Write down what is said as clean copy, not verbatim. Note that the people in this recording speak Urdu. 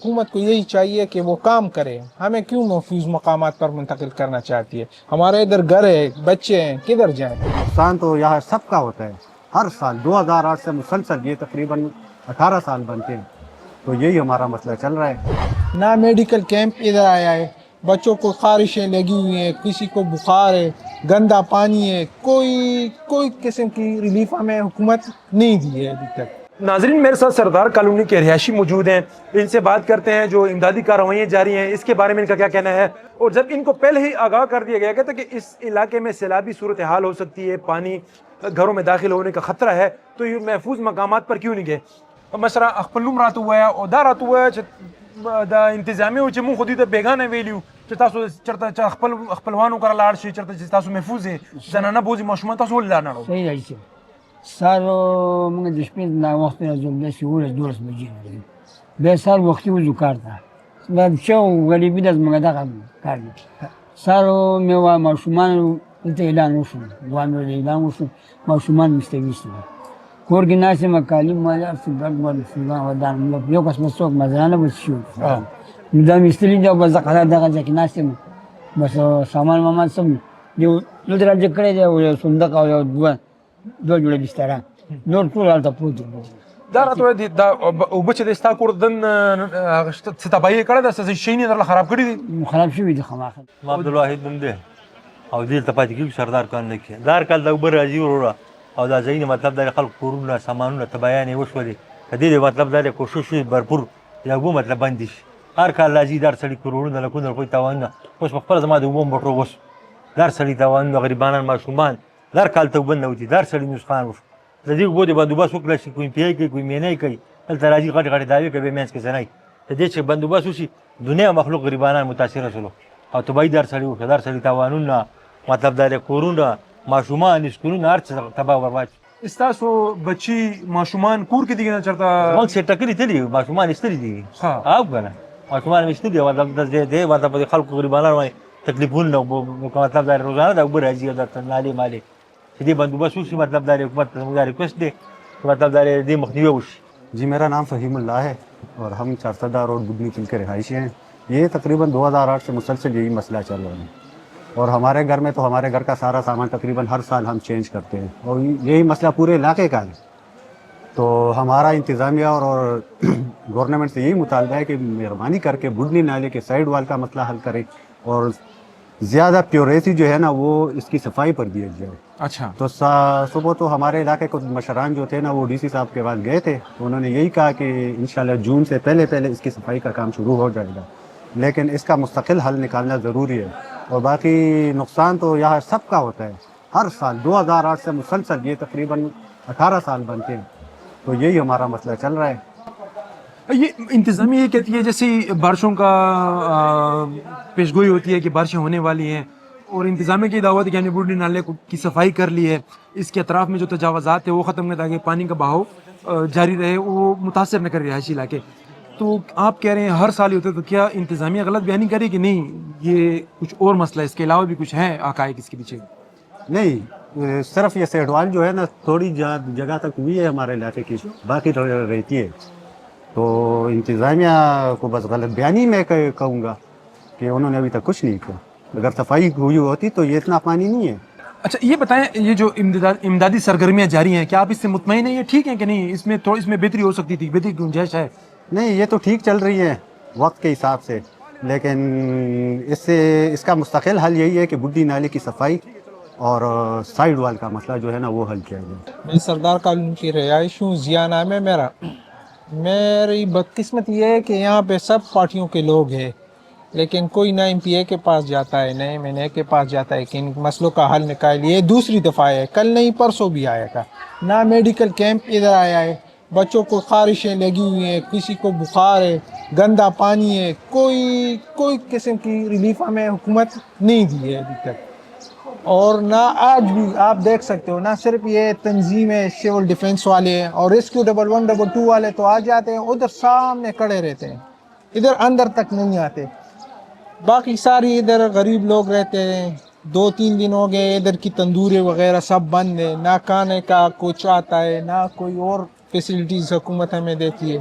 حکومت کو یہی چاہیے کہ وہ کام کرے. ہمیں کیوں محفوظ مقامات پر منتقل کرنا چاہتی ہے؟ ہمارے ادھر گھر ہے، بچے ہیں، کدھر جائیں؟ نقصان تو یہاں سب کا ہوتا ہے. ہر سال 2008 سے مسلسل یہ تقریباً 18 سال بنتے ہیں، تو یہی ہمارا مسئلہ چل رہا ہے. نہ میڈیکل کیمپ ادھر آیا ہے، بچوں کو خارشیں لگی ہوئی ہیں، کسی کو بخار ہے، گندا پانی ہے، کوئی قسم کی ریلیف ہمیں حکومت نہیں دی ہے ابھی تک. ناظرین، میرے ساتھ سردار کالونی کے رہائشی موجود ہیں، ان سے بات کرتے ہیں جو امدادی کارروائیاں جاری ہیں اس کے بارے میں ان کا کیا کہنا ہے. اور جب ان کو پہلے ہی آگاہ کر دیا گیا کہ اس علاقے میں سیلابی صورتحال ہو سکتی ہے، پانی گھروں میں داخل ہونے کا خطرہ ہے، تو یہ محفوظ مقامات پر کیوں نہیں گئے؟ مثلا خپلوم راته وایه او دا راته وایه چې دا انتظامی و چې مونږ خو دوی ته بیګانه ویلي وو چې تاسو چېرته چې خپلوانو کره لاړ شئ، چېرته چې تاسو محفوظ یې، زنانه بوځي ماشومان، تاسو ولې لاړ نه راوړئ؟ صحیح راځي سهار موږ د شپې ناوخته راځو، داسې 11 بجې راځو، بیا سهار وختي وځو کار ته. دا چې غریبي ده زموږ دغه کار دی. سهار مې وایه ماشومان دلته اعلان وشو، دوه اعلان وشو، ماشومان مستویست دي، کور کې ناست یم، کالي مالي هر څه ګډ مسلمان ودان، یو کس به څوک مزرانه به شي، نو دا مې ایستلي دي او بس دغه ځای کې ناست یم، بس سامان وامان سم یو دلته راځه کړی دی، یو صندوق او یو دوه جوړه بستره، نور ټول هلته پروت دي. دا راته وایه دا اوبه چې دی ستا کور دن څه تباهي یې کړې ده، څه شی یې درله خراب کړي دي؟ خراب شوي دي خامخا. عبدالواحد نوم دی او دلته پاتې کېږو سردار کالونۍ کې. دا هر کال دا اوبه راځي وروره، او دا ځایونه مطلب دا خلکو کورونه سامانونه تباهیانې وشولې، د دې مطلب دا دی کوشش وي بھرپور د اوبو مطلب بندې شي. هر کال راځي دا هر سړي کروړونه لکونه روپۍ تاوانونه، اوس په خپله زما د اوبو موټرو اوس دا هر سړي تاوانونه، غریبانان ماشومان دا هر کال ته اوبه ننوتي، دا هر سړي نسخان وشو. د دې اوبو د بندوبست وکړه شي، کوئی پیای کوي، کوئی مینی کوي، دلته راځي غټې غټې دعوې کوي منځ کې ځنی، د دې چې بندوبست وشي دنیا مخلوق غریبانان متاثره شولو او تباهي دا هر سړي وکړه، دا هر سړي تاوانونه مطلب دا دی کورونه ماشومان اسکولونه هر څه تباه او برباد. ستاسو بچي ماشومان کور کې دي که نه چېرته؟ موږ چې ټکرې تللي ماشومان ایستلي دي، ها او که نه ماشومان مې ایستلي دي، مطلب دی مطلب د خلکو غریبانان وایي تکلیفونه مطلب دا روزانه دا اوبه راځي او دا نالې مالې چې دې بندوبست وشي، مطلب دا حکومت ته زموږ دا ریکویسټ دی چې مطلب دا دې مخنیوی وشي. جی میرا نام فہیم اللہ ہے اور ہم چارسدہ روڈ بدنی کل کے رہائشی ہیں. یہ تقریباً 2008 سے مسلسل یہی مسئلہ چل رہا ہے، اور ہمارے گھر میں تو ہمارے گھر کا سارا سامان تقریباً ہر سال ہم چینج کرتے ہیں، اور یہی مسئلہ پورے علاقے کا ہے. تو ہمارا انتظامیہ اور گورنمنٹ سے یہی مطالبہ ہے کہ مہربانی کر کے بدنی نالے کے سائڈ وال کا مسئلہ حل کرے، اور زیادہ پیوریسی جو ہے نا وہ اس کی صفائی پر دیا جائے. اچھا، تو صبح تو ہمارے علاقے کو مشران جو تھے نا وہ ڈی سی صاحب کے پاس گئے تھے، تو انہوں نے یہی کہا کہ انشاءاللہ جون سے پہلے اس کی صفائی کا کام شروع ہو جائے گا، لیکن اس کا مستقل حل نکالنا ضروری ہے. اور باقی نقصان تو یہاں سب کا ہوتا ہے. ہر سال 2008 سے مسلسل یہ تقریباً 18 سال بنتے ہیں، تو یہی ہمارا مسئلہ چل رہا ہے. یہ انتظامیہ یہ کہتی ہے جیسے بارشوں کا پیشگوئی ہوتی ہے کہ بارشیں ہونے والی ہیں، اور انتظامیہ کی دعوت ہے کہ ہم نے بوڑھنی نالے کی صفائی کر لی ہے، اس کے اطراف میں جو تجاوزات ہیں وہ ختم کریں تاکہ پانی کا بہاؤ جاری رہے، وہ متاثر نہ کرے رہائشی علاقے. تو آپ کہہ رہے ہیں ہر سال ہی ہوتا ہے، تو کیا انتظامیہ غلط بیانی کرے کہ نہیں یہ کچھ اور مسئلہ ہے، اس کے علاوہ بھی کچھ ہے حقائق اس کے پیچھے؟ نہیں، صرف یہ سیڈوال جو ہے نا تھوڑی جگہ تک ہوئی ہے ہمارے علاقے کی، باقی رہتی ہے. تو انتظامیہ کو بس غلط بیانی میں کہوں گا کہ انہوں نے ابھی تک کچھ نہیں کیا. اگر صفائی ہوئی ہوتی تو یہ اتنا پانی نہیں ہے. اچھا یہ بتائیں، یہ جو امدادی سرگرمیاں جاری ہیں کیا آپ اس سے مطمئن ہیں، یہ ٹھیک ہیں کہ نہیں؟ اس میں بہتری ہو سکتی تھی، بہتری کی گنجائش ہے؟ نہیں، یہ تو ٹھیک چل رہی ہے وقت کے حساب سے، لیکن اس کا مستقل حل یہی ہے کہ بڈی نالے کی صفائی اور سائیڈ وال کا مسئلہ جو ہے نا وہ حل کیا جائے. میں سردار کالونی کی رہائش ہوں، ضیاء نام ہے میرا. میری بدقسمت یہ ہے کہ یہاں پہ سب پارٹیوں کے لوگ ہیں، لیکن کوئی نہ ایم پی اے کے پاس جاتا ہے، نہ ایم این اے کے پاس جاتا ہے کہ ان مسئلوں کا حل نکال. یہ دوسری دفعہ ہے، کل نہیں پرسوں بھی آیا تھا. نہ میڈیکل کیمپ ادھر آیا ہے، بچوں کو خارشیں لگی ہوئی ہیں، کسی کو بخار ہے، گندا پانی ہے، کوئی قسم کی ریلیف ہمیں حکومت نہیں دی ہے ابھی تک. اور نہ آج بھی آپ دیکھ سکتے ہو، نہ صرف یہ تنظیم ہے سول ڈیفنس والے اور ریسکیو 112 والے تو آ جاتے ہیں، ادھر سامنے کھڑے رہتے ہیں، ادھر اندر تک نہیں آتے. باقی ساری ادھر غریب لوگ رہتے ہیں. 2-3 دن ہو گئے ادھر کی تندورے وغیرہ سب بند ہے، نہ کھانے کا کچھ آتا ہے، نہ کوئی اور فیسلٹیز حکومت ہمیں دیتی ہے.